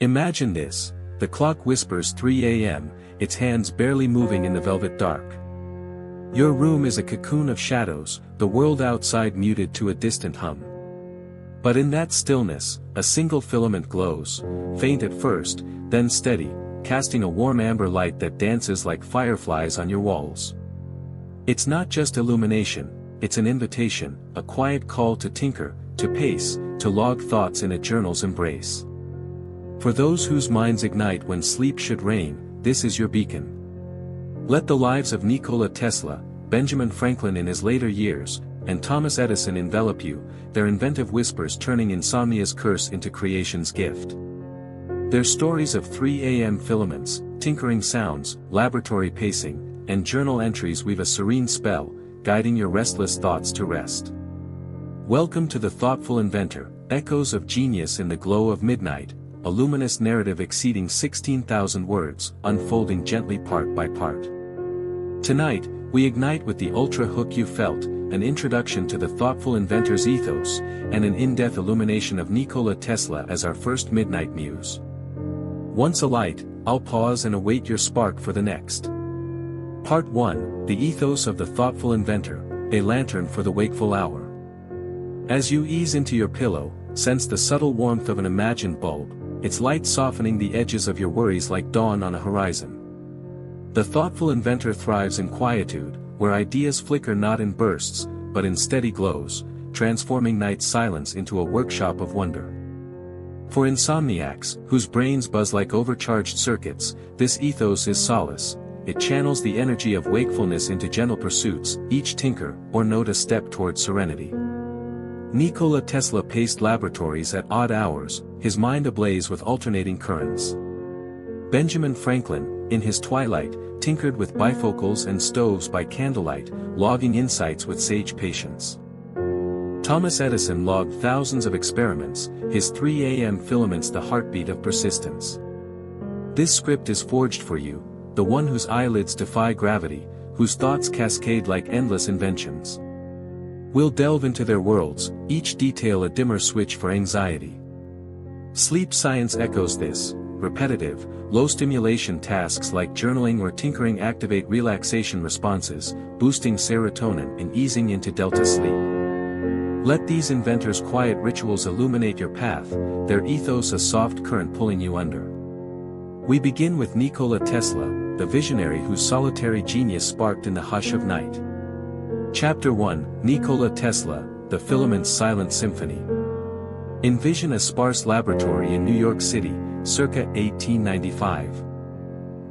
Imagine this: the clock whispers 3 a.m., its hands barely moving in the velvet dark. Your room is a cocoon of shadows, the world outside muted to a distant hum. But in that stillness, a single filament glows, faint at first, then steady, casting a warm amber light that dances like fireflies on your walls. It's not just illumination, it's an invitation, a quiet call to tinker, to pace, to log thoughts in a journal's embrace. For those whose minds ignite when sleep should reign, this is your beacon. Let the lives of Nikola Tesla, Benjamin Franklin in his later years, and Thomas Edison envelop you, their inventive whispers turning insomnia's curse into creation's gift. Their stories of 3 a.m. filaments, tinkering sounds, laboratory pacing, and journal entries weave a serene spell, guiding your restless thoughts to rest. Welcome to the Thoughtful Inventor, echoes of genius in the glow of midnight, a luminous narrative exceeding 16,000 words, unfolding gently part by part. Tonight, we ignite with the ultra hook you felt, an introduction to the thoughtful inventor's ethos, and an in-depth illumination of Nikola Tesla as our first midnight muse. Once alight, I'll pause and await your spark for the next. Part 1, The Ethos of the Thoughtful Inventor, a lantern for the wakeful hour. As you ease into your pillow, sense the subtle warmth of an imagined bulb, its light softening the edges of your worries like dawn on a horizon. The thoughtful inventor thrives in quietude, where ideas flicker not in bursts, but in steady glows, transforming night's silence into a workshop of wonder. For insomniacs, whose brains buzz like overcharged circuits, this ethos is solace. It channels the energy of wakefulness into gentle pursuits, each tinker or note a step toward serenity. Nikola Tesla paced laboratories at odd hours, his mind ablaze with alternating currents. Benjamin Franklin, in his twilight, tinkered with bifocals and stoves by candlelight, logging insights with sage patience. Thomas Edison logged thousands of experiments, his 3 a.m. filaments the heartbeat of persistence. This script is forged for you, the one whose eyelids defy gravity, whose thoughts cascade like endless inventions. We'll delve into their worlds, each detail a dimmer switch for anxiety. Sleep science echoes this: repetitive, low-stimulation tasks like journaling or tinkering activate relaxation responses, boosting serotonin and easing into delta sleep. Let these inventors' quiet rituals illuminate your path, their ethos a soft current pulling you under. We begin with Nikola Tesla, the visionary whose solitary genius sparked in the hush of night. Chapter 1, Nikola Tesla, the filament's silent symphony. Envision a sparse laboratory in New York City, circa 1895.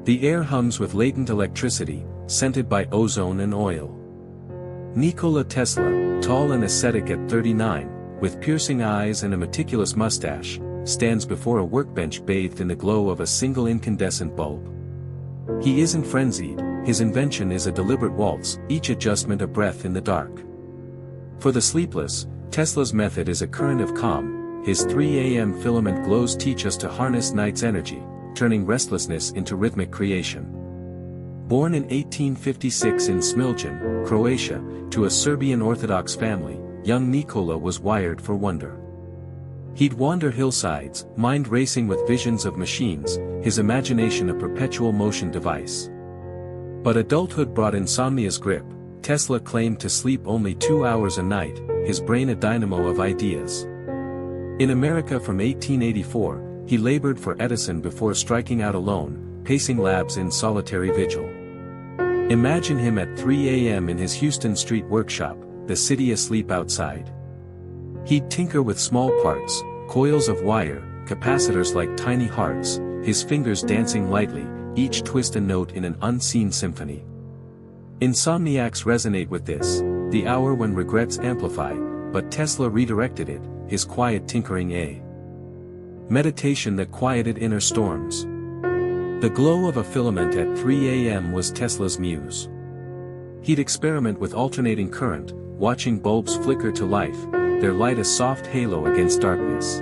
The air hums with latent electricity, scented by ozone and oil. Nikola Tesla, tall and ascetic at 39, with piercing eyes and a meticulous mustache, stands before a workbench bathed in the glow of a single incandescent bulb. He isn't frenzied, his invention is a deliberate waltz, each adjustment a breath in the dark. For the sleepless, Tesla's method is a current of calm, his 3 a.m. filament glows teach us to harness night's energy, turning restlessness into rhythmic creation. Born in 1856 in Smiljan, Croatia, to a Serbian Orthodox family, young Nikola was wired for wonder. He'd wander hillsides, mind racing with visions of machines, his imagination a perpetual motion device. But adulthood brought insomnia's grip. Tesla claimed to sleep only 2 hours a night, his brain a dynamo of ideas. In America from 1884, he labored for Edison before striking out alone, pacing labs in solitary vigil. Imagine him at 3 a.m. in his Houston Street workshop, the city asleep outside. He'd tinker with small parts, coils of wire, capacitors like tiny hearts, his fingers dancing lightly, each twist a note in an unseen symphony. Insomniacs resonate with this, the hour when regrets amplify, but Tesla redirected it, his quiet tinkering a meditation that quieted inner storms. The glow of a filament at 3 a.m. was Tesla's muse. He'd experiment with alternating current, watching bulbs flicker to life, their light a soft halo against darkness.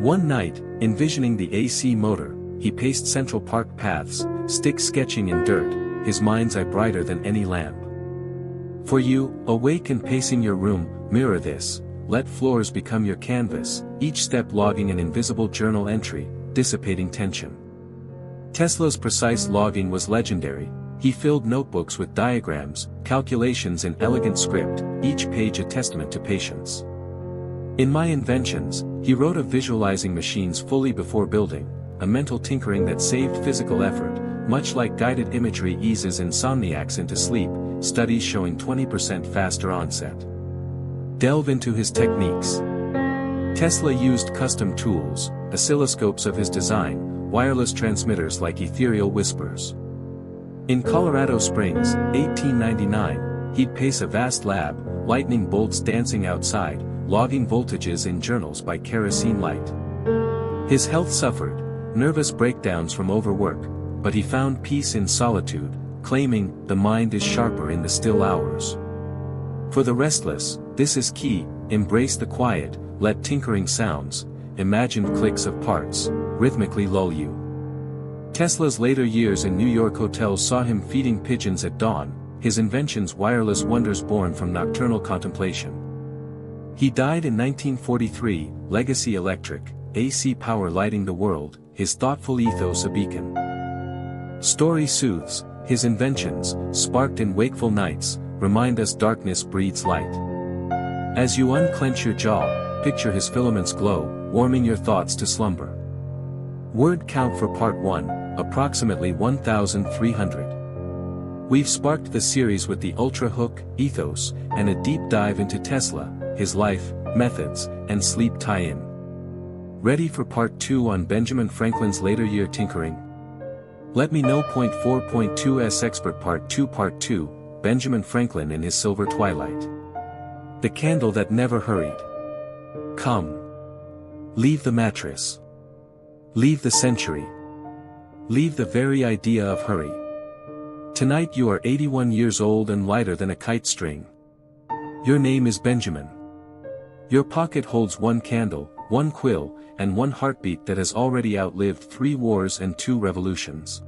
One night, envisioning the AC motor, he paced Central Park paths, stick sketching in dirt, his mind's eye brighter than any lamp. For you, awake and pacing your room, mirror this, let floors become your canvas, each step logging an invisible journal entry, dissipating tension. Tesla's precise logging was legendary. He filled notebooks with diagrams, calculations and elegant script, each page a testament to patience. In My Inventions, he wrote of visualizing machines fully before building, a mental tinkering that saved physical effort, much like guided imagery eases insomniacs into sleep, studies showing 20% faster onset. Delve into his techniques. Tesla used custom tools, oscilloscopes of his design, wireless transmitters like ethereal whispers. In Colorado Springs, 1899, he'd pace a vast lab, lightning bolts dancing outside, logging voltages in journals by kerosene light. His health suffered, nervous breakdowns from overwork, but he found peace in solitude, claiming, "The mind is sharper in the still hours." For the restless, this is key: embrace the quiet, let tinkering sounds, imagined clicks of parts, rhythmically lull you. Tesla's later years in New York hotels saw him feeding pigeons at dawn, his inventions wireless wonders born from nocturnal contemplation. He died in 1943, legacy electric, AC power lighting the world, his thoughtful ethos a beacon. Story soothes, his inventions, sparked in wakeful nights, remind us darkness breeds light. As you unclench your jaw, picture his filaments glow, warming your thoughts to slumber. Word count for Part 1, approximately 1,300. We've sparked the series with the Ultra Hook, ethos, and a deep dive into Tesla, his life, methods, and sleep tie-in. Ready for Part 2 on Benjamin Franklin's later year tinkering? Let me know. 4.2s Expert Part 2 Benjamin Franklin in his silver twilight. The candle that never hurried. Come. Leave the mattress. Leave the century. Leave the very idea of hurry. Tonight you are 81 years old and lighter than a kite string. Your name is Benjamin. Your pocket holds one candle, one quill, and one heartbeat that has already outlived 3 wars and 2 revolutions.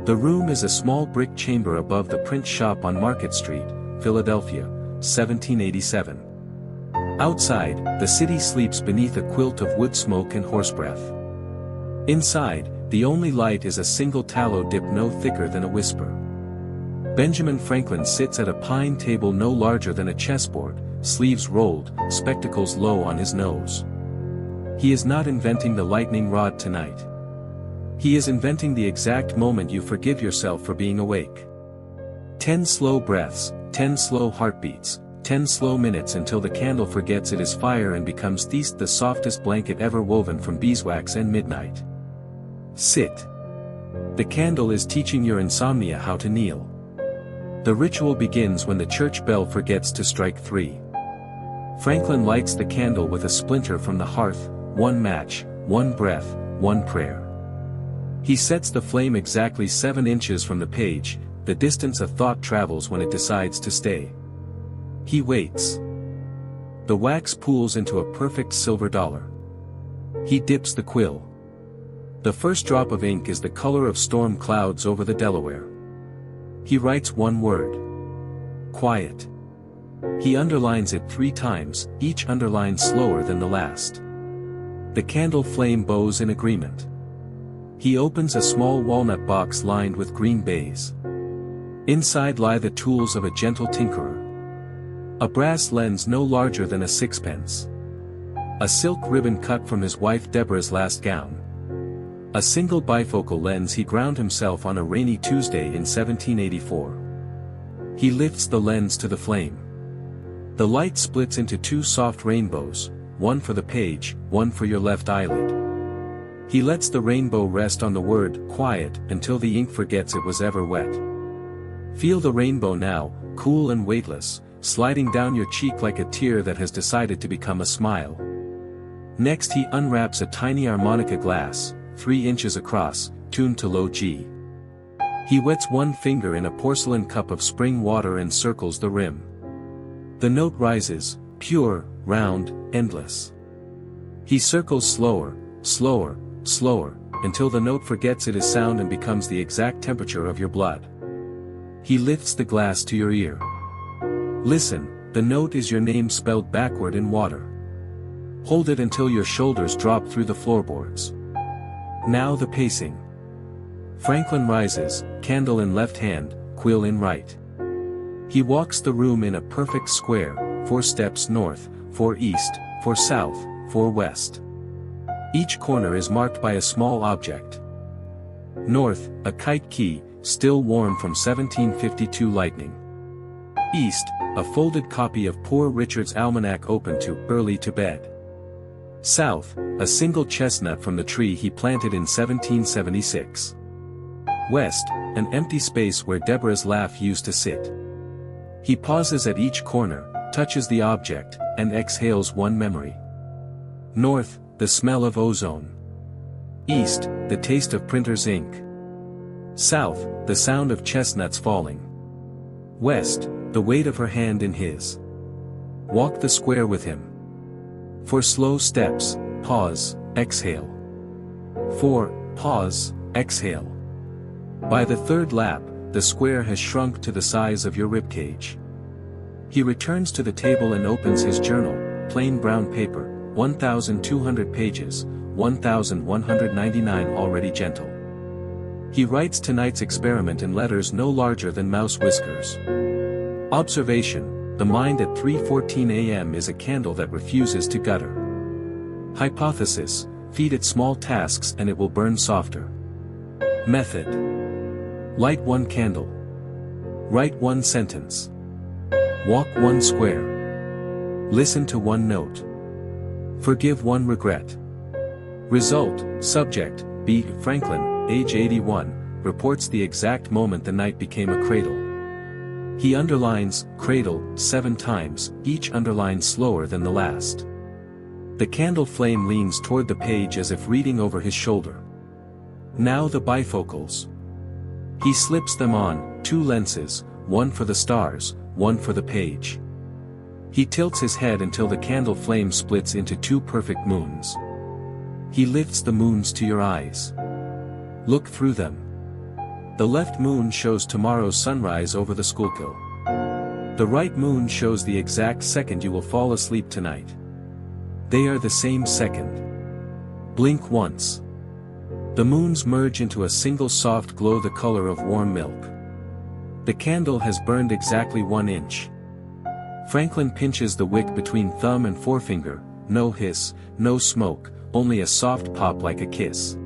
The room is a small brick chamber above the print shop on Market Street, Philadelphia, 1787. Outside, the city sleeps beneath a quilt of wood smoke and horse breath. Inside, the only light is a single tallow dip no thicker than a whisper. Benjamin Franklin sits at a pine table no larger than a chessboard, sleeves rolled, spectacles low on his nose. He is not inventing the lightning rod tonight. He is inventing the exact moment you forgive yourself for being awake. 10 slow breaths, 10 slow heartbeats, 10 slow minutes until the candle forgets it is fire and becomes the softest blanket ever woven from beeswax and midnight. Sit. The candle is teaching your insomnia how to kneel. The ritual begins when the church bell forgets to strike 3. Franklin lights the candle with a splinter from the hearth, 1 match, 1 breath, 1 prayer. He sets the flame exactly 7 inches from the page, the distance a thought travels when it decides to stay. He waits. The wax pools into a perfect silver dollar. He dips the quill. The first drop of ink is the color of storm clouds over the Delaware. He writes 1 word. Quiet. He underlines it 3 times, each underline slower than the last. The candle flame bows in agreement. He opens a small walnut box lined with green baize. Inside lie the tools of a gentle tinkerer. A brass lens no larger than a sixpence. A silk ribbon cut from his wife Deborah's last gown. A single bifocal lens he ground himself on a rainy Tuesday in 1784. He lifts the lens to the flame. The light splits into 2 soft rainbows, one for the page, one for your left eyelid. He lets the rainbow rest on the word, quiet, until the ink forgets it was ever wet. Feel the rainbow now, cool and weightless, sliding down your cheek like a tear that has decided to become a smile. Next he unwraps a tiny harmonica glass, 3 inches across, tuned to low G. He wets 1 finger in a porcelain cup of spring water and circles the rim. The note rises, pure, round, endless. He circles slower, slower, slower, until the note forgets it is sound and becomes the exact temperature of your blood. He lifts the glass to your ear. Listen, the note is your name spelled backward in water. Hold it until your shoulders drop through the floorboards. Now the pacing. Franklin rises, candle in left hand, quill in right. He walks the room in a perfect square, 4 steps north, 4 east, 4 south, 4 west. Each corner is marked by a small object. North, a kite key, still warm from 1752 lightning. East, a folded copy of Poor Richard's Almanac open to Early to Bed. South, a single chestnut from the tree he planted in 1776. West, an empty space where Deborah's laugh used to sit. He pauses at each corner, touches the object, and exhales one memory. North, the smell of ozone. East, the taste of printer's ink. South, the sound of chestnuts falling. West, the weight of her hand in his. Walk the square with him. 4 slow steps, pause, exhale. 4, pause, exhale. By the 3rd lap, the square has shrunk to the size of your ribcage. He returns to the table and opens his journal, plain brown paper, 1,200 pages, 1,199 already gentle. He writes tonight's experiment in letters no larger than mouse whiskers. Observation: the mind at 3:14 a.m. is a candle that refuses to gutter. Hypothesis: feed it small tasks and it will burn softer. Method: light 1 candle. Write 1 sentence. Walk 1 square. Listen to 1 note. Forgive 1 regret. Result: subject, B. Franklin, age 81, reports the exact moment the night became a cradle. He underlines cradle 7 times, each underline slower than the last. The candle flame leans toward the page as if reading over his shoulder. Now the bifocals. He slips them on, 2 lenses, 1 for the stars, 1 for the page. He tilts his head until the candle flame splits into 2 perfect moons. He lifts the moons to your eyes. Look through them. The left moon shows tomorrow's sunrise over the Schuylkill. The right moon shows the exact second you will fall asleep tonight. They are the same second. Blink once. The moons merge into a single soft glow the color of warm milk. The candle has burned exactly 1 inch. Franklin pinches the wick between thumb and forefinger, no hiss, no smoke, only a soft pop like a kiss.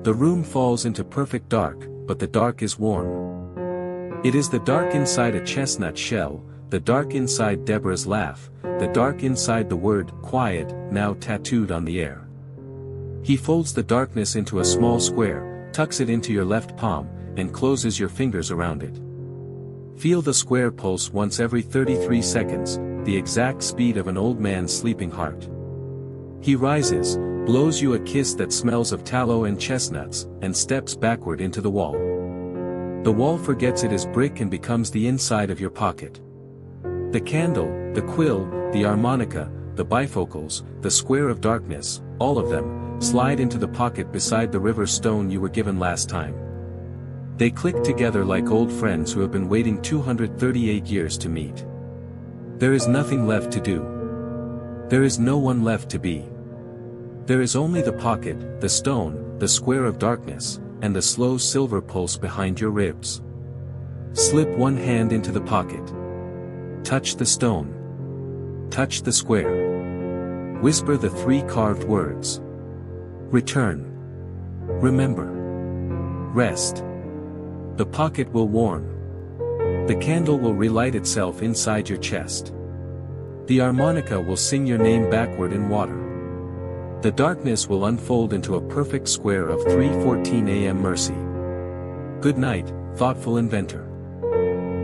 The room falls into perfect dark, but the dark is warm. It is the dark inside a chestnut shell, the dark inside Deborah's laugh, the dark inside the word quiet, now tattooed on the air. He folds the darkness into a small square, tucks it into your left palm, and closes your fingers around it. Feel the square pulse once every 33 seconds, the exact speed of an old man's sleeping heart. He rises, blows you a kiss that smells of tallow and chestnuts, and steps backward into the wall. The wall forgets it is brick and becomes the inside of your pocket. The candle, the quill, the harmonica, the bifocals, the square of darkness, all of them, slide into the pocket beside the river stone you were given last time. They click together like old friends who have been waiting 238 years to meet. There is nothing left to do. There is no one left to be. There is only the pocket, the stone, the square of darkness, and the slow silver pulse behind your ribs. Slip 1 hand into the pocket. Touch the stone. Touch the square. Whisper the 3 carved words. Return. Remember. Rest. The pocket will warm. The candle will relight itself inside your chest. The harmonica will sing your name backward in water. The darkness will unfold into a perfect square of 3:14 a.m. mercy. Good night, thoughtful inventor.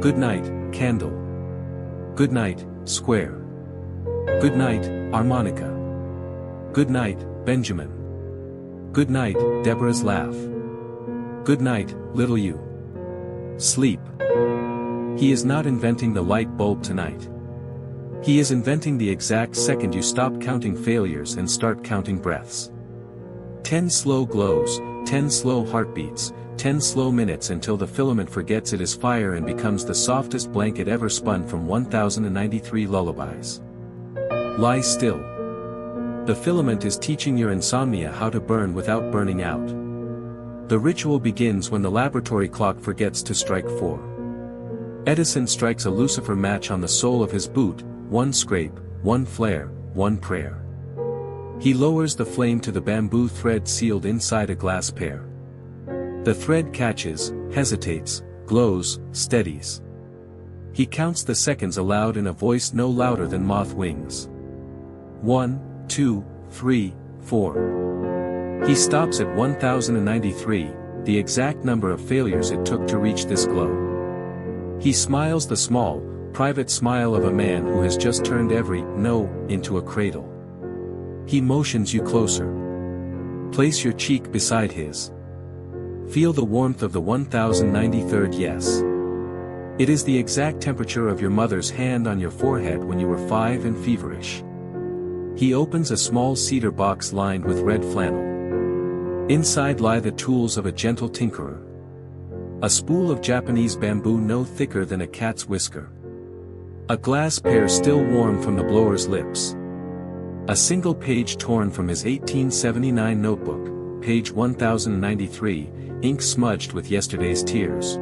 Good night, candle. Good night, square. Good night, harmonica. Good night, Benjamin. Good night, Deborah's laugh. Good night, little you. Sleep. He is not inventing the light bulb tonight. He is inventing the exact second you stop counting failures and start counting breaths. 10 slow glows, 10 slow heartbeats, 10 slow minutes until the filament forgets it is fire and becomes the softest blanket ever spun from 1093 lullabies. Lie still. The filament is teaching your insomnia how to burn without burning out. The ritual begins when the laboratory clock forgets to strike 4. Edison strikes a lucifer match on the sole of his boot, one scrape, one flare, one prayer. He lowers the flame to the bamboo thread sealed inside a glass pear. The thread catches, hesitates, glows, steadies. He counts the seconds aloud in a voice no louder than moth wings. 1, 2, 3, 4. He stops at 1093, the exact number of failures it took to reach this glow. He smiles the small, private smile of a man who has just turned every no into a cradle. He motions you closer. Place your cheek beside his. Feel the warmth of the 1093rd yes. It is the exact temperature of your mother's hand on your forehead when you were 5 and feverish. He opens a small cedar box lined with red flannel. Inside lie the tools of a gentle tinkerer. A spool of Japanese bamboo no thicker than a cat's whisker. A glass pear still warm from the blower's lips. A single page torn from his 1879 notebook, page 1093, ink smudged with yesterday's tears.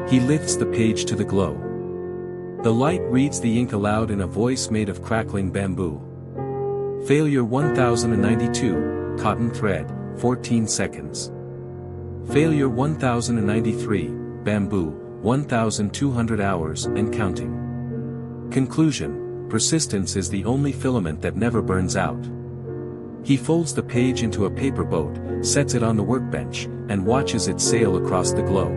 He lifts the page to the glow. The light reads the ink aloud in a voice made of crackling bamboo. Failure 1092, cotton thread, 14 seconds. Failure 1093, bamboo, 1200 hours and counting. Conclusion: persistence is the only filament that never burns out. He folds the page into a paper boat, sets it on the workbench, and watches it sail across the glow.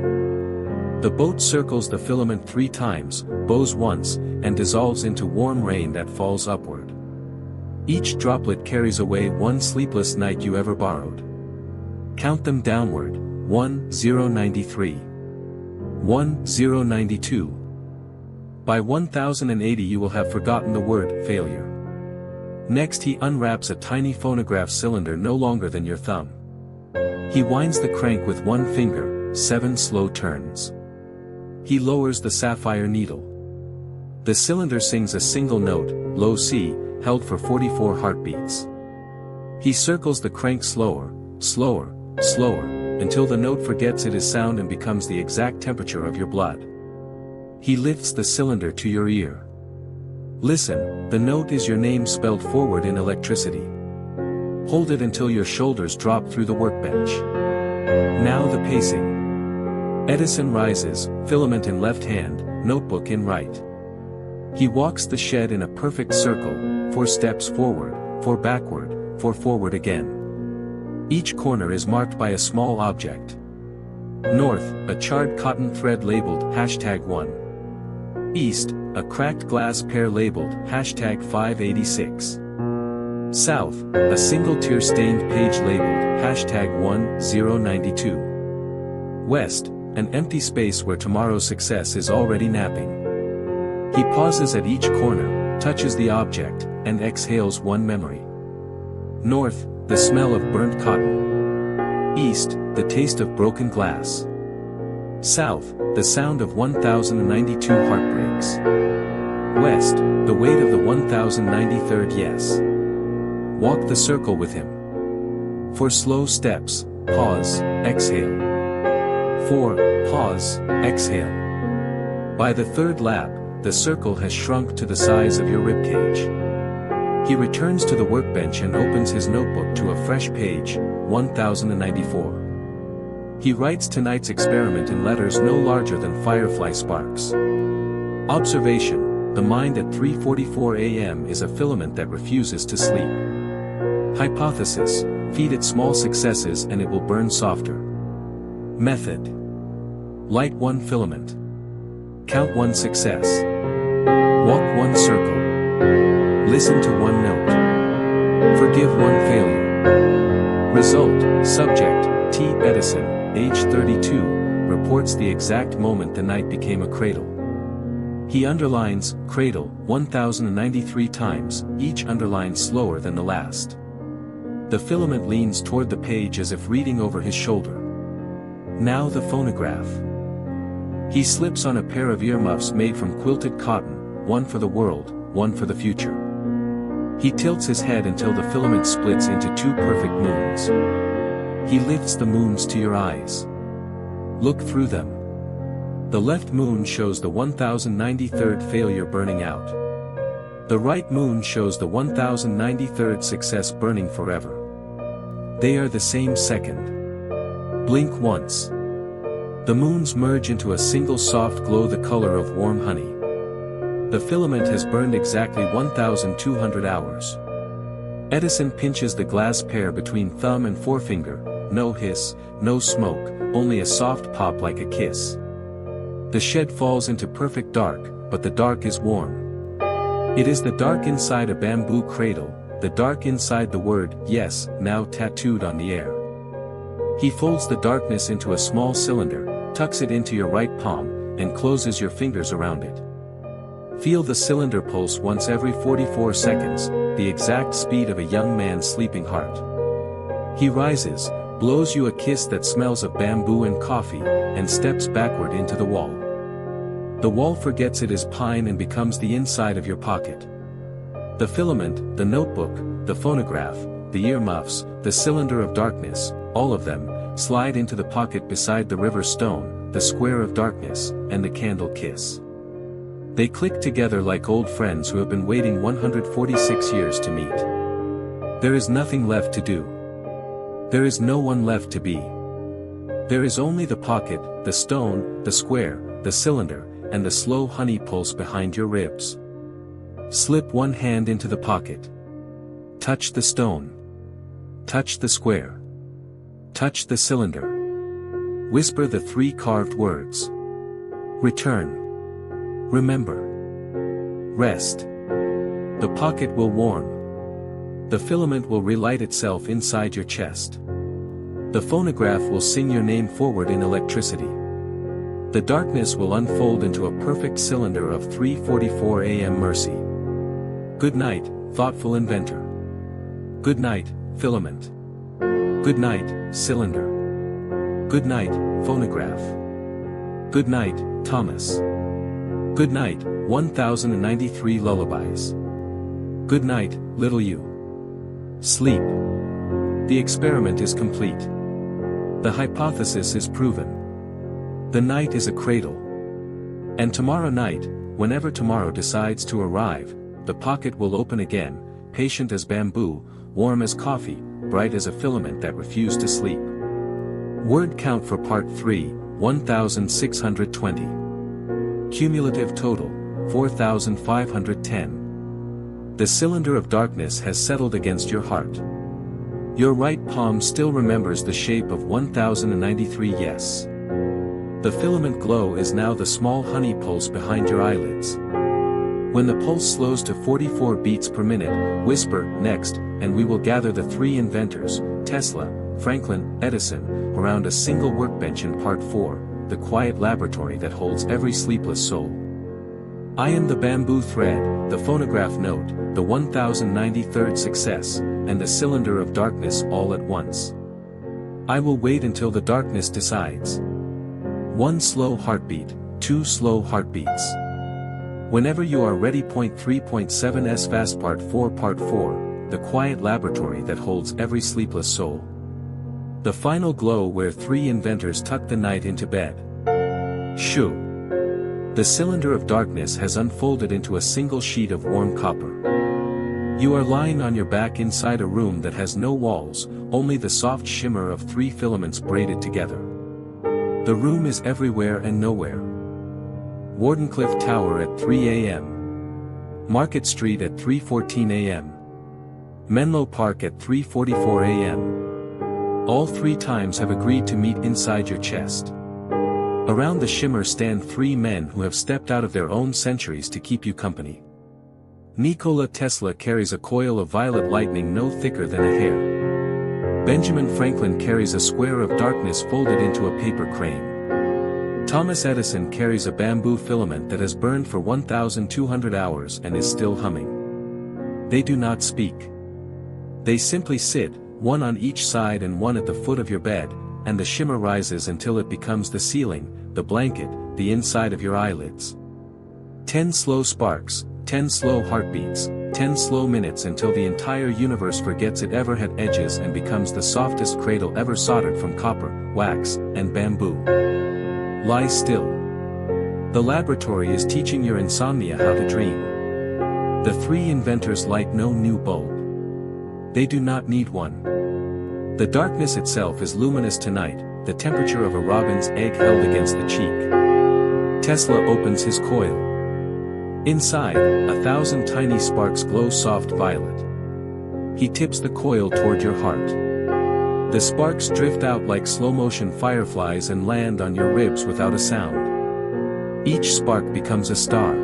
The boat circles the filament 3 times, bows once, and dissolves into warm rain that falls upward. Each droplet carries away one sleepless night you ever borrowed. Count them downward, 1093. 1092. By 1080 you will have forgotten the word failure. Next he unwraps a tiny phonograph cylinder no longer than your thumb. He winds the crank with one finger, 7 slow turns. He lowers the sapphire needle. The cylinder sings a single note, low C, held for 44 heartbeats. He circles the crank slower, slower, slower, until the note forgets it is sound and becomes the exact temperature of your blood. He lifts the cylinder to your ear. Listen, the note is your name spelled forward in electricity. Hold it until your shoulders drop through the workbench. Now the pacing. Edison rises, filament in left hand, notebook in right. He walks the shed in a perfect circle, 4 steps forward, 4 backward, 4 forward again. Each corner is marked by a small object. North, a charred cotton thread labeled #1. East, a cracked glass pear labeled #586. South, a single tear-stained page labeled #1092. West, an empty space where tomorrow's success is already napping. He pauses at each corner, touches the object, and exhales one memory. North, the smell of burnt cotton. East, the taste of broken glass. South, the sound of 1092 heartbreaks. West, the weight of the 1093rd yes. Walk the circle with him. 4 slow steps, pause, exhale. 4, pause, exhale. By the 3rd lap, the circle has shrunk to the size of your ribcage. He returns to the workbench and opens his notebook to a fresh page, 1094. He writes tonight's experiment in letters no larger than firefly sparks. Observation: the mind at 3:44 a.m. is a filament that refuses to sleep. Hypothesis: feed it small successes and it will burn softer. Method: light 1 filament. Count 1 success. Walk 1 circle. Listen to 1 note. Forgive 1 failure. Result: subject, T. Edison, age 32, reports the exact moment the night became a cradle. He underlines cradle 1093 times, each underline slower than the last. The filament leans toward the page as if reading over his shoulder. Now the phonograph. He slips on a pair of earmuffs made from quilted cotton, one for the world, one for the future. He tilts his head until the filament splits into two perfect moons. He lifts the moons to your eyes. Look through them. The left moon shows the 1093rd failure burning out. The right moon shows the 1093rd success burning forever. They are the same second. Blink once. The moons merge into a single soft glow the color of warm honey. The filament has burned exactly 1,200 hours. Edison pinches the glass pair between thumb and forefinger, no hiss, no smoke, only a soft pop like a kiss. The shed falls into perfect dark, but the dark is warm. It is the dark inside a bamboo cradle, the dark inside the word, yes, now tattooed on the air. He folds the darkness into a small cylinder, tucks it into your right palm, and closes your fingers around it. Feel the cylinder pulse once every 44 seconds, the exact speed of a young man's sleeping heart. He rises, blows you a kiss that smells of bamboo and coffee, and steps backward into the wall. The wall forgets it is pine and becomes the inside of your pocket. The filament, the notebook, the phonograph, the earmuffs, the cylinder of darkness, all of them, slide into the pocket beside the river stone, the square of darkness, and the candle kiss. They click together like old friends who have been waiting 146 years to meet. There is nothing left to do. There is no one left to be. There is only the pocket, the stone, the square, the cylinder, and the slow honey pulse behind your ribs. Slip one hand into the pocket. Touch the stone. Touch the square. Touch the cylinder. Whisper the three carved words. Return. Remember. Rest. The pocket will warm. The filament will relight itself inside your chest. The phonograph will sing your name forward in electricity. The darkness will unfold into a perfect cylinder of 3:44 a.m. mercy. Good night, thoughtful inventor. Good night, filament. Good night, cylinder. Good night, phonograph. Good night, Thomas. Good night, 1093 lullabies. Good night, little you. Sleep. The experiment is complete. The hypothesis is proven. The night is a cradle. And tomorrow night, whenever tomorrow decides to arrive, the pocket will open again, patient as bamboo, warm as coffee, bright as a filament that refused to sleep. Word count for part 3, 1620. Cumulative total, 4,510. The cylinder of darkness has settled against your heart. Your right palm still remembers the shape of 1093 yes. The filament glow is now the small honey pulse behind your eyelids. When the pulse slows to 44 beats per minute, whisper, next, and we will gather the three inventors, Tesla, Franklin, Edison, around a single workbench in part 4. The quiet laboratory that holds every sleepless soul. I am the bamboo thread, the phonograph note, the 1093rd success, and the cylinder of darkness all at once. I will wait until the darkness decides. One slow heartbeat, two slow heartbeats. Whenever you are ready. 3.7s fast part 4 the quiet laboratory that holds every sleepless soul. The final glow where three inventors tuck the night into bed. Shoo! The cylinder of darkness has unfolded into a single sheet of warm copper. You are lying on your back inside a room that has no walls, only the soft shimmer of three filaments braided together. The room is everywhere and nowhere. Wardenclyffe Tower at 3 a.m. Market Street at 3:14 a.m. Menlo Park at 3:44 a.m. All three times have agreed to meet inside your chest. Around the shimmer stand three men who have stepped out of their own centuries to keep you company. Nikola Tesla carries a coil of violet lightning no thicker than a hair. Benjamin Franklin carries a square of darkness folded into a paper crane. Thomas Edison carries a bamboo filament that has burned for 1,200 hours and is still humming. They do not speak. They simply sit, one on each side and one at the foot of your bed, and the shimmer rises until it becomes the ceiling, the blanket, the inside of your eyelids. 10 slow sparks, 10 slow heartbeats, 10 slow minutes until the entire universe forgets it ever had edges and becomes the softest cradle ever soldered from copper, wax, and bamboo. Lie still. The laboratory is teaching your insomnia how to dream. The three inventors light no new bulb. They do not need one. The darkness itself is luminous tonight, the temperature of a robin's egg held against the cheek. Tesla opens his coil. Inside, 1,000 tiny sparks glow soft violet. He tips the coil toward your heart. The sparks drift out like slow-motion fireflies and land on your ribs without a sound. Each spark becomes a star.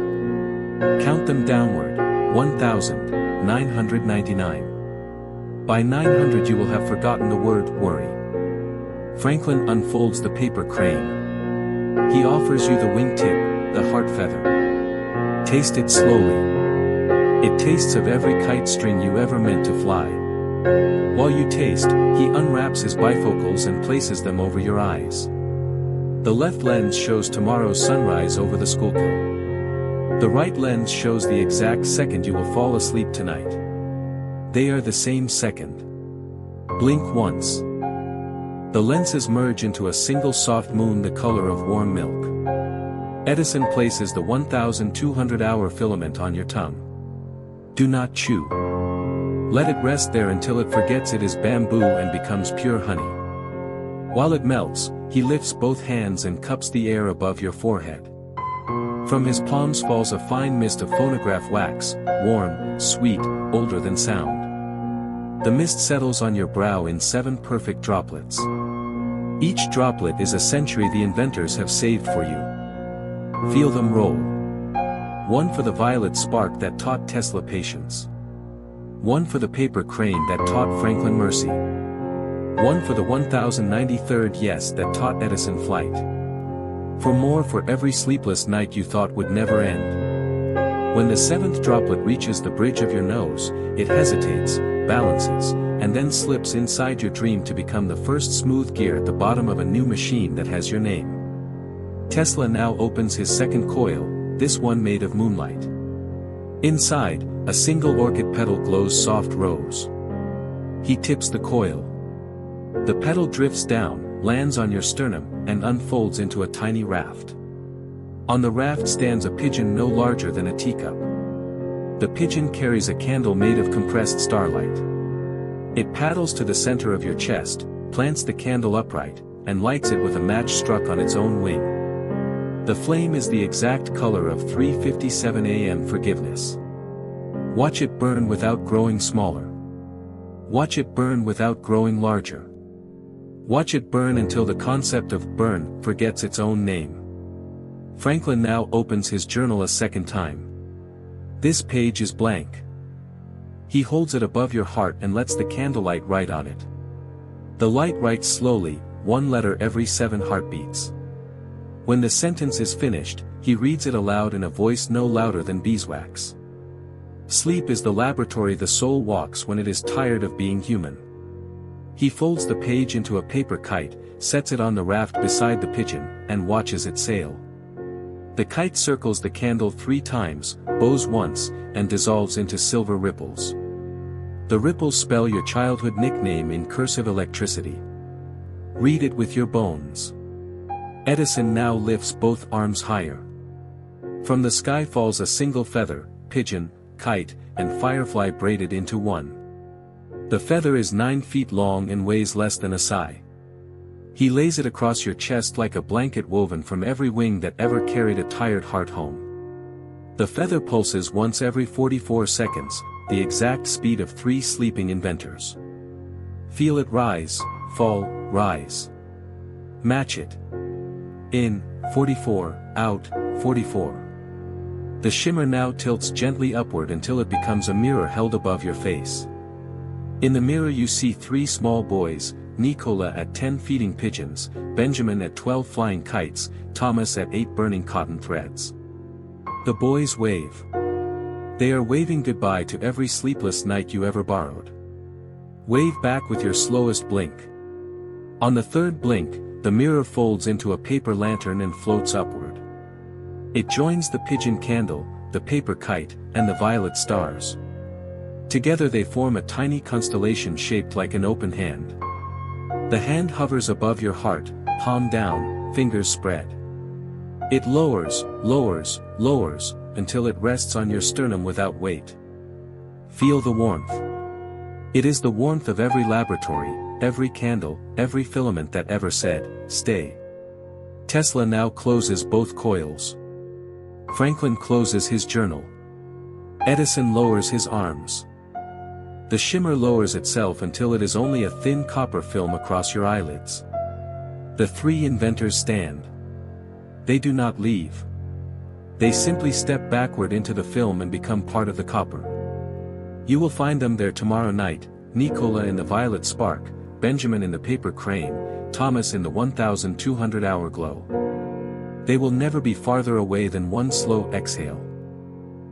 Count them downward, 1,999. By 900 you will have forgotten the word worry. Franklin unfolds the paper crane. He offers you the wingtip, the heart feather. Taste it slowly. It tastes of every kite string you ever meant to fly. While you taste, he unwraps his bifocals and places them over your eyes. The left lens shows tomorrow's sunrise over the Schuylkill. The right lens shows the exact second you will fall asleep tonight. They are the same second. Blink once. The lenses merge into a single soft moon the color of warm milk. Edison places the 1,200-hour filament on your tongue. Do not chew. Let it rest there until it forgets it is bamboo and becomes pure honey. While it melts, he lifts both hands and cups the air above your forehead. From his palms falls a fine mist of phonograph wax, warm, sweet, older than sound. The mist settles on your brow in 7 perfect droplets. Each droplet is a century the inventors have saved for you. Feel them roll. One for the violet spark that taught Tesla patience. One for the paper crane that taught Franklin mercy. One for the 1093rd yes that taught Edison flight. For more for every sleepless night you thought would never end. When the 7th droplet reaches the bridge of your nose, it hesitates, balances, and then slips inside your dream to become the first smooth gear at the bottom of a new machine that has your name. Tesla now opens his second coil, this one made of moonlight. Inside, a single orchid petal glows soft rose. He tips the coil. The petal drifts down, lands on your sternum, and unfolds into a tiny raft. On the raft stands a pigeon no larger than a teacup. The pigeon carries a candle made of compressed starlight. It paddles to the center of your chest, plants the candle upright, and lights it with a match struck on its own wing. The flame is the exact color of 3:57 a.m. forgiveness. Watch it burn without growing smaller. Watch it burn without growing larger. Watch it burn until the concept of burn forgets its own name. Franklin now opens his journal a second time. This page is blank. He holds it above your heart and lets the candlelight write on it. The light writes slowly, 1 letter every 7 heartbeats. When the sentence is finished, he reads it aloud in a voice no louder than beeswax. Sleep is the laboratory the soul walks when it is tired of being human. He folds the page into a paper kite, sets it on the raft beside the pigeon, and watches it sail. The kite circles the candle 3 times, bows once, and dissolves into silver ripples. The ripples spell your childhood nickname in cursive electricity. Read it with your bones. Edison now lifts both arms higher. From the sky falls a single feather, pigeon, kite, and firefly braided into one. The feather is 9 feet long and weighs less than a sigh. He lays it across your chest like a blanket woven from every wing that ever carried a tired heart home. The feather pulses once every 44 seconds, the exact speed of 3 sleeping inventors. Feel it rise, fall, rise. Match it. In, 44, out, 44. The shimmer now tilts gently upward until it becomes a mirror held above your face. In the mirror you see 3 small boys, Nicola at 10 feeding pigeons, Benjamin at 12 flying kites, Thomas at 8 burning cotton threads. The boys wave. They are waving goodbye to every sleepless night you ever borrowed. Wave back with your slowest blink. On the 3rd blink, the mirror folds into a paper lantern and floats upward. It joins the pigeon candle, the paper kite, and the violet stars. Together they form a tiny constellation shaped like an open hand. The hand hovers above your heart, palm down, fingers spread. It lowers, lowers, lowers, until it rests on your sternum without weight. Feel the warmth. It is the warmth of every laboratory, every candle, every filament that ever said, "Stay." Tesla now closes both coils. Franklin closes his journal. Edison lowers his arms. The shimmer lowers itself until it is only a thin copper film across your eyelids. The three inventors stand. They do not leave. They simply step backward into the film and become part of the copper. You will find them there tomorrow night, Nikola in the violet spark, Benjamin in the paper crane, Thomas in the 1200-hour glow. They will never be farther away than one slow exhale.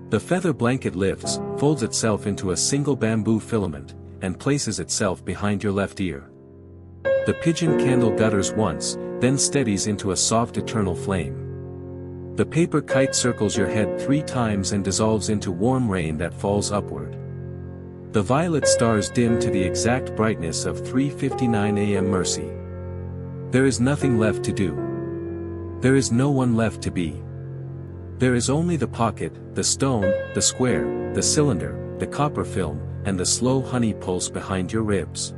The feather blanket lifts, folds itself into a single bamboo filament, and places itself behind your left ear. The pigeon candle gutters once, then steadies into a soft eternal flame. The paper kite circles your head 3 times and dissolves into warm rain that falls upward. The violet stars dim to the exact brightness of 3:59 a.m. Mercy. There is nothing left to do. There is no one left to be. There is only the pocket, the stone, the square, the cylinder, the copper film, and the slow honey pulse behind your ribs.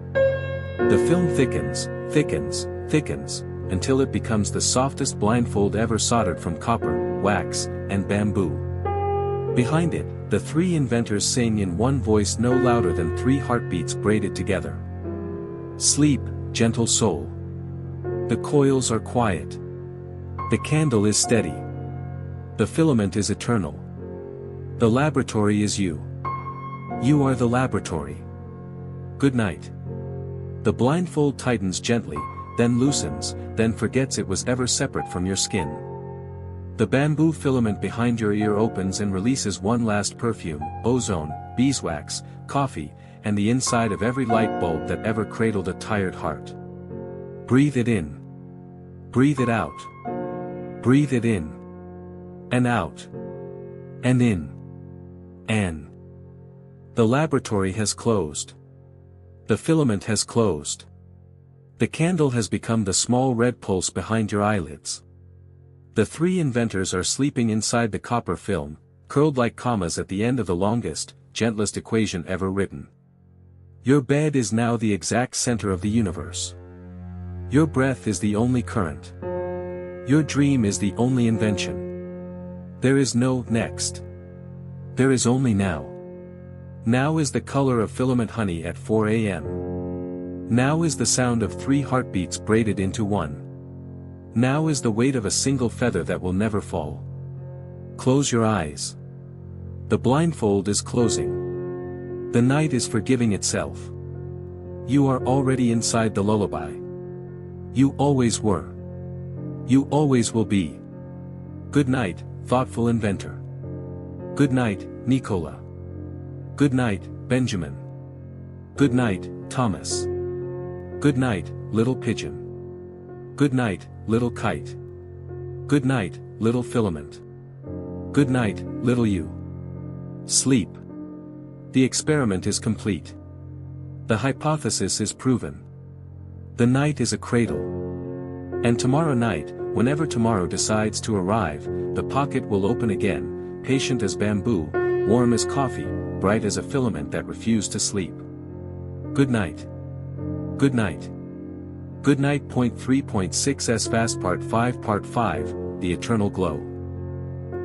The film thickens, thickens, thickens, until it becomes the softest blindfold ever soldered from copper, wax, and bamboo. Behind it, the three inventors sing in one voice no louder than 3 heartbeats braided together. Sleep, gentle soul. The coils are quiet. The candle is steady. The filament is eternal. The laboratory is you. You are the laboratory. Good night. The blindfold tightens gently, then loosens, then forgets it was ever separate from your skin. The bamboo filament behind your ear opens and releases one last perfume, ozone, beeswax, coffee, and the inside of every light bulb that ever cradled a tired heart. Breathe it in. Breathe it out. Breathe it in. And out. And in. And. The laboratory has closed. The filament has closed. The candle has become the small red pulse behind your eyelids. The three inventors are sleeping inside the copper film, curled like commas at the end of the longest, gentlest equation ever written. Your bed is now the exact center of the universe. Your breath is the only current. Your dream is the only invention. There is no next. There is only now. Now is the color of filament honey at 4 a.m. Now is the sound of 3 heartbeats braided into one. Now is the weight of a single feather that will never fall. Close your eyes. The blindfold is closing. The night is forgiving itself. You are already inside the lullaby. You always were. You always will be. Good night, thoughtful inventor. Good night, Nikola. Good night, Benjamin. Good night, Thomas. Good night, little pigeon. Good night, little kite. Good night, little filament. Good night, little you. Sleep. The experiment is complete. The hypothesis is proven. The night is a cradle. And tomorrow night, whenever tomorrow decides to arrive, the pocket will open again, patient as bamboo, warm as coffee, bright as a filament that refused to sleep. Good night. Good night. Good night. 3.6s Fast Part 5 Part 5, The Eternal Glow.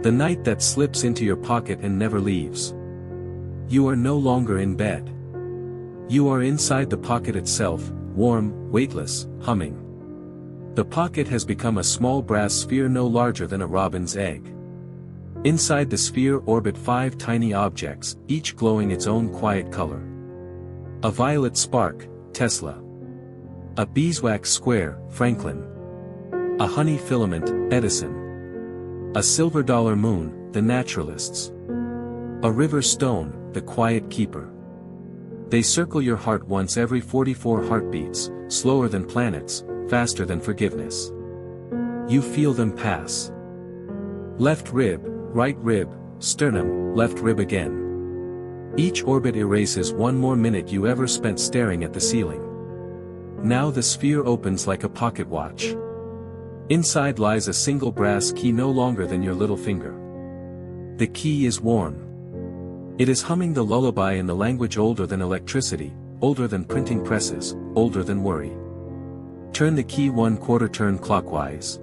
The night that slips into your pocket and never leaves. You are no longer in bed. You are inside the pocket itself, warm, weightless, humming. The pocket has become a small brass sphere no larger than a robin's egg. Inside the sphere orbit 5 tiny objects, each glowing its own quiet color. A violet spark, Tesla. A beeswax square, Franklin. A honey filament, Edison. A silver dollar moon, the naturalists. A river stone, the quiet keeper. They circle your heart once every 44 heartbeats, slower than planets, faster than forgiveness. You feel them pass. Left rib, right rib, sternum, left rib again. Each orbit erases one more minute you ever spent staring at the ceiling. Now the sphere opens like a pocket watch. Inside lies a single brass key no longer than your little finger. The key is warm. It is humming the lullaby in the language older than electricity, older than printing presses, older than worry. Turn the key 1/4 turn clockwise.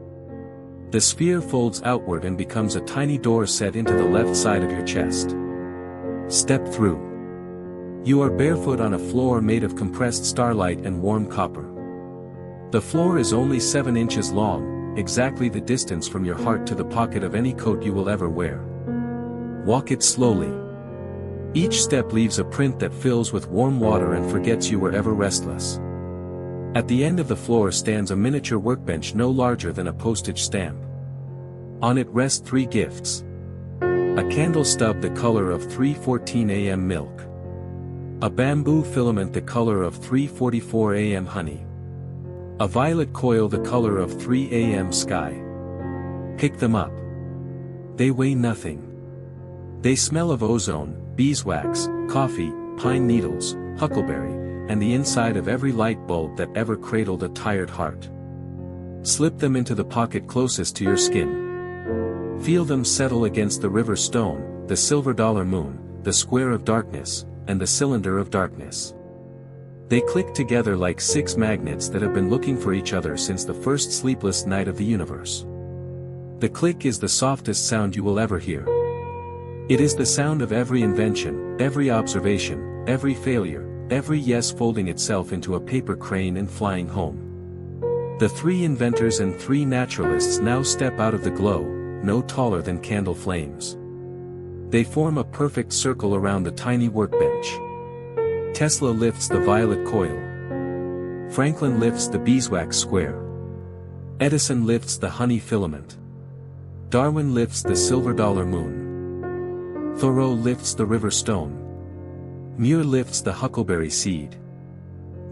The sphere folds outward and becomes a tiny door set into the left side of your chest. Step through. You are barefoot on a floor made of compressed starlight and warm copper. The floor is only 7 inches long, exactly the distance from your heart to the pocket of any coat you will ever wear. Walk it slowly. Each step leaves a print that fills with warm water and forgets you were ever restless. At the end of the floor stands a miniature workbench no larger than a postage stamp. On it rest 3 gifts. A candle stub the color of 3:14 a.m. milk. A bamboo filament the color of 3:44 a.m. honey. A violet coil the color of 3 a.m. sky. Pick them up. They weigh nothing. They smell of ozone, beeswax, coffee, pine needles, huckleberry, and the inside of every light bulb that ever cradled a tired heart. Slip them into the pocket closest to your skin. Feel them settle against the river stone, the silver dollar moon, the square of darkness, and the cylinder of darkness. They click together like 6 magnets that have been looking for each other since the first sleepless night of the universe. The click is the softest sound you will ever hear. It is the sound of every invention, every observation, every failure, every yes folding itself into a paper crane and flying home. The 3 inventors and 3 naturalists now step out of the glow, no taller than candle flames. They form a perfect circle around the tiny workbench. Tesla lifts the violet coil. Franklin lifts the beeswax square. Edison lifts the honey filament. Darwin lifts the silver dollar moon. Thoreau lifts the river stone. Muir lifts the huckleberry seed.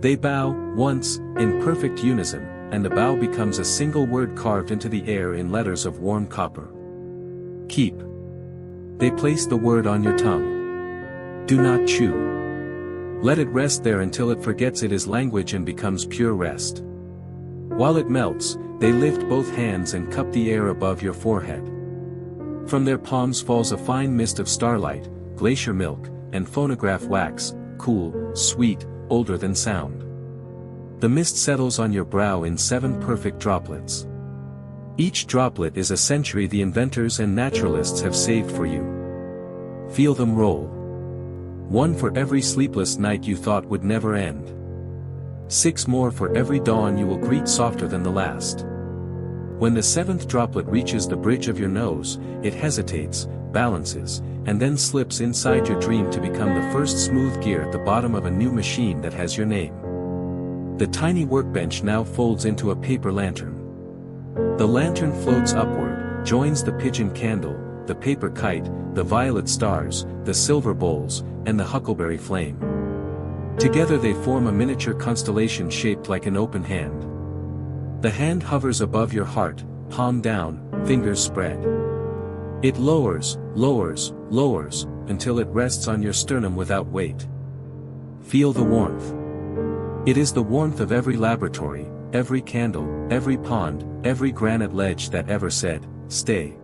They bow, once, in perfect unison, and the bow becomes a single word carved into the air in letters of warm copper. Keep. They place the word on your tongue. Do not chew. Let it rest there until it forgets it is language and becomes pure rest. While it melts, they lift both hands and cup the air above your forehead. From their palms falls a fine mist of starlight, glacier milk, and phonograph wax, cool, sweet, older than sound. The mist settles on your brow in 7 perfect droplets. Each droplet is a century the inventors and naturalists have saved for you. Feel them roll. 1 for every sleepless night you thought would never end. 6 more for every dawn you will greet softer than the last. When the 7th droplet reaches the bridge of your nose, it hesitates, balances, and then slips inside your dream to become the first smooth gear at the bottom of a new machine that has your name. The tiny workbench now folds into a paper lantern. The lantern floats upward, joins the pigeon candle, the paper kite, the violet stars, the silver bowls, and the huckleberry flame. Together they form a miniature constellation shaped like an open hand. The hand hovers above your heart, palm down, fingers spread. It lowers, lowers, lowers, until it rests on your sternum without weight. Feel the warmth. It is the warmth of every laboratory, every candle, every pond, every granite ledge that ever said, stay.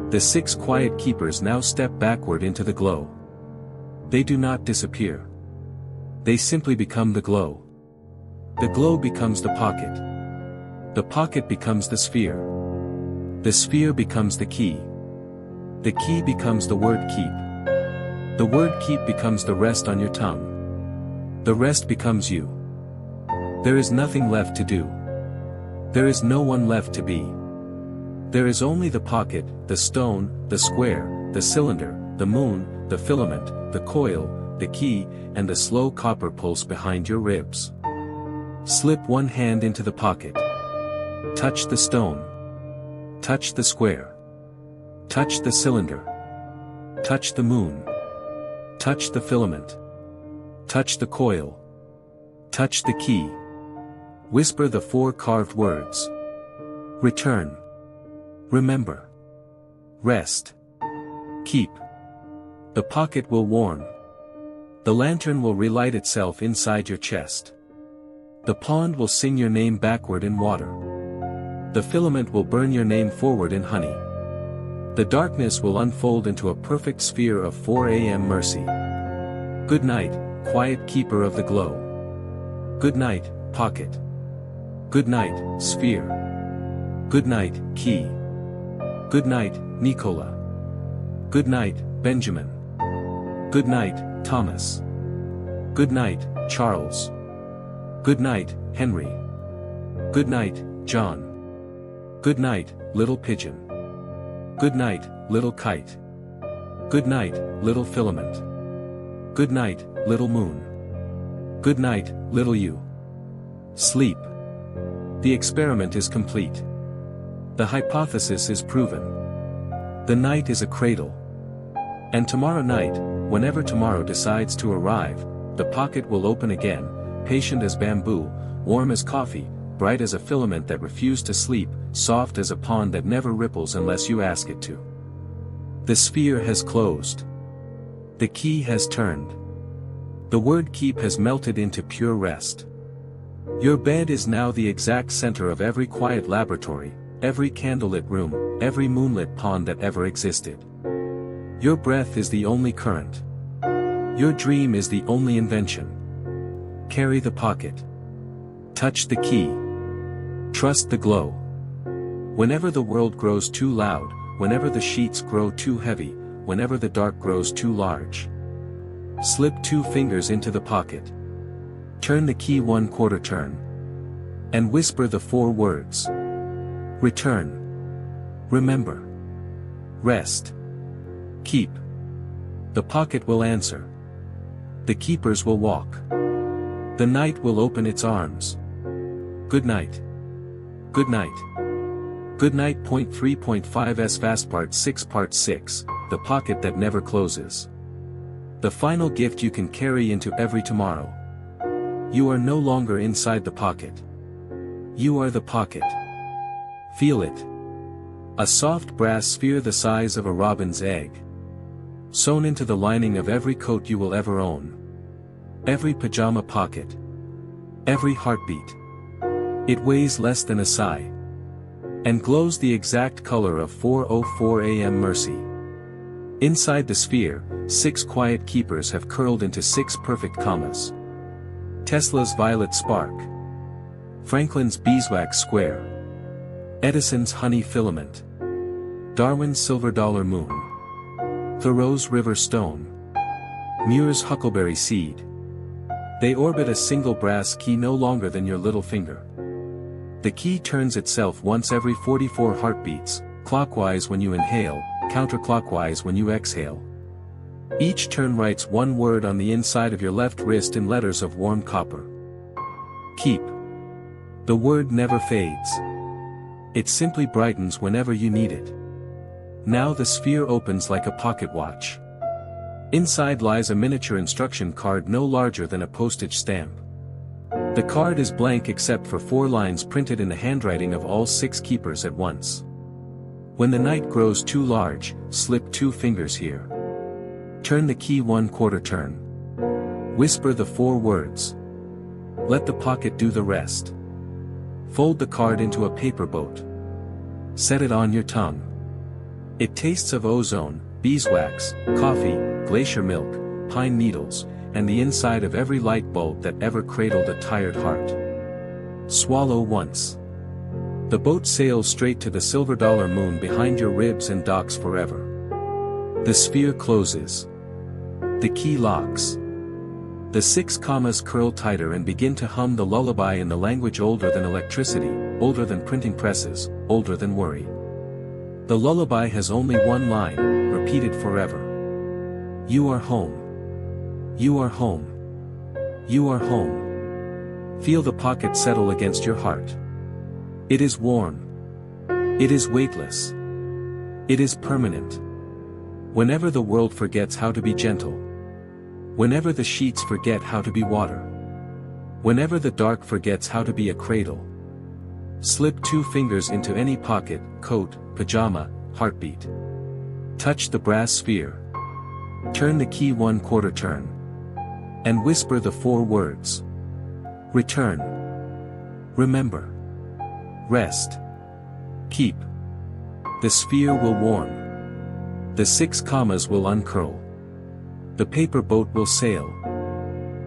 The 6 quiet keepers now step backward into the glow. They do not disappear. They simply become the glow. The glow becomes the pocket. The pocket becomes the sphere. The sphere becomes the key. The key becomes the word keep. The word keep becomes the rest on your tongue. The rest becomes you. There is nothing left to do. There is no one left to be. There is only the pocket, the stone, the square, the cylinder, the moon, the filament, the coil, the key, and the slow copper pulse behind your ribs. Slip one hand into the pocket. Touch the stone. Touch the square. Touch the cylinder. Touch the moon. Touch the filament. Touch the coil. Touch the key. Whisper the 4 carved words. Return. Remember. Rest. Keep. The pocket will warm. The lantern will relight itself inside your chest. The pond will sing your name backward in water. The filament will burn your name forward in honey. The darkness will unfold into a perfect sphere of 4 a.m. mercy. Good night, quiet keeper of the glow. Good night, pocket. Good night, sphere. Good night, key. Good night, Nicola. Good night, Benjamin. Good night, Thomas. Good night, Charles. Good night, Henry. Good night, John. Good night, little pigeon. Good night, little kite. Good night, little filament. Good night, little moon. Good night, little you. Sleep. The experiment is complete. The hypothesis is proven. The night is a cradle. And tomorrow night, whenever tomorrow decides to arrive, the pocket will open again, patient as bamboo, warm as coffee, bright as a filament that refused to sleep, soft as a pond that never ripples unless you ask it to. The sphere has closed. The key has turned. The word keep has melted into pure rest. Your bed is now the exact center of every quiet laboratory, every candlelit room, every moonlit pond that ever existed. Your breath is the only current. Your dream is the only invention. Carry the pocket. Touch the key. Trust the glow. Whenever the world grows too loud, whenever the sheets grow too heavy, whenever the dark grows too large, slip 2 fingers into the pocket. Turn the key 1/4 turn. And whisper the 4 words. Return. Remember. Rest. Keep. The pocket will answer. The keepers will walk. The night will open its arms. Good night. Good night. Good night. 3.5s Fast Part 6 Part 6, The Pocket That Never Closes. The final gift you can carry into every tomorrow. You are no longer inside the pocket. You are the pocket. Feel it. A soft brass sphere the size of a robin's egg. Sewn into the lining of every coat you will ever own. Every pajama pocket. Every heartbeat. It weighs less than a sigh. And glows the exact color of 4:04 a.m. mercy. Inside the sphere, 6 quiet keepers have curled into 6 perfect commas. Tesla's violet spark. Franklin's beeswax square. Edison's honey filament. Darwin's silver dollar moon. Thoreau's river stone. Muir's huckleberry seed. They orbit a single brass key no longer than your little finger. The key turns itself once every 44 heartbeats, clockwise when you inhale, counterclockwise when you exhale. Each turn writes 1 word on the inside of your left wrist in letters of warm copper. Keep. The word never fades. It simply brightens whenever you need it. Now the sphere opens like a pocket watch. Inside lies a miniature instruction card no larger than a postage stamp. The card is blank except for 4 lines printed in the handwriting of all 6 keepers at once. When the night grows too large, slip 2 fingers here. Turn the key 1/4 turn. Whisper the 4 words. Let the pocket do the rest. Fold the card into a paper boat. Set it on your tongue. It tastes of ozone, beeswax, coffee, glacier milk, pine needles, and the inside of every light bulb that ever cradled a tired heart. Swallow once. The boat sails straight to the silver dollar moon behind your ribs and docks forever. The sphere closes. The key locks. The 6 commas curl tighter and begin to hum the lullaby in the language older than electricity, older than printing presses, older than worry. The lullaby has only 1 line, repeated forever. You are home. You are home. You are home. Feel the pocket settle against your heart. It is warm. It is weightless. It is permanent. Whenever the world forgets how to be gentle. Whenever the sheets forget how to be water. Whenever the dark forgets how to be a cradle. Slip 2 fingers into any pocket, coat, pajama, heartbeat. Touch the brass sphere. Turn the key 1/4 turn. And whisper the 4 words. Return. Remember. Rest. Keep. The sphere will warm. The 6 commas will uncurl. The paper boat will sail.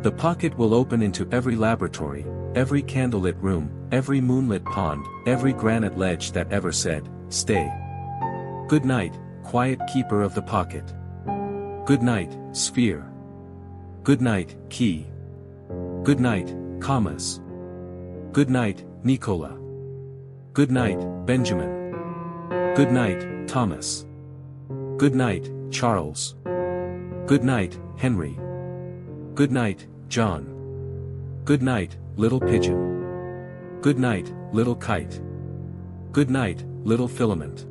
The pocket will open into every laboratory, every candlelit room, every moonlit pond, every granite ledge that ever said, stay. Good night, quiet keeper of the pocket. Good night, sphere. Good night, key. Good night, commas. Good night, Nicola. Good night, Benjamin. Good night, Thomas. Good night, Charles. Good night, Henry. Good night, John. Good night, little pigeon. Good night, little kite. Good night, little filament.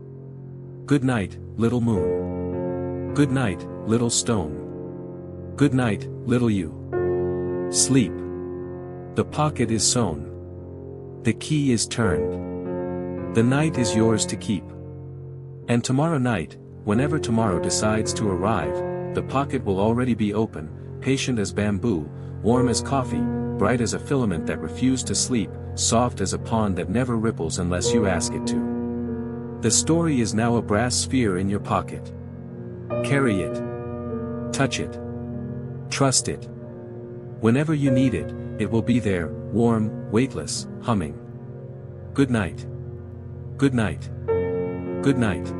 Good night, little moon. Good night, little stone. Good night, little you. Sleep. The pocket is sewn. The key is turned. The night is yours to keep. And tomorrow night, whenever tomorrow decides to arrive, the pocket will already be open, patient as bamboo, warm as coffee, bright as a filament that refused to sleep, soft as a pond that never ripples unless you ask it to. The story is now a brass sphere in your pocket. Carry it. Touch it. Trust it. Whenever you need it, it will be there, warm, weightless, humming. Good night. Good night. Good night.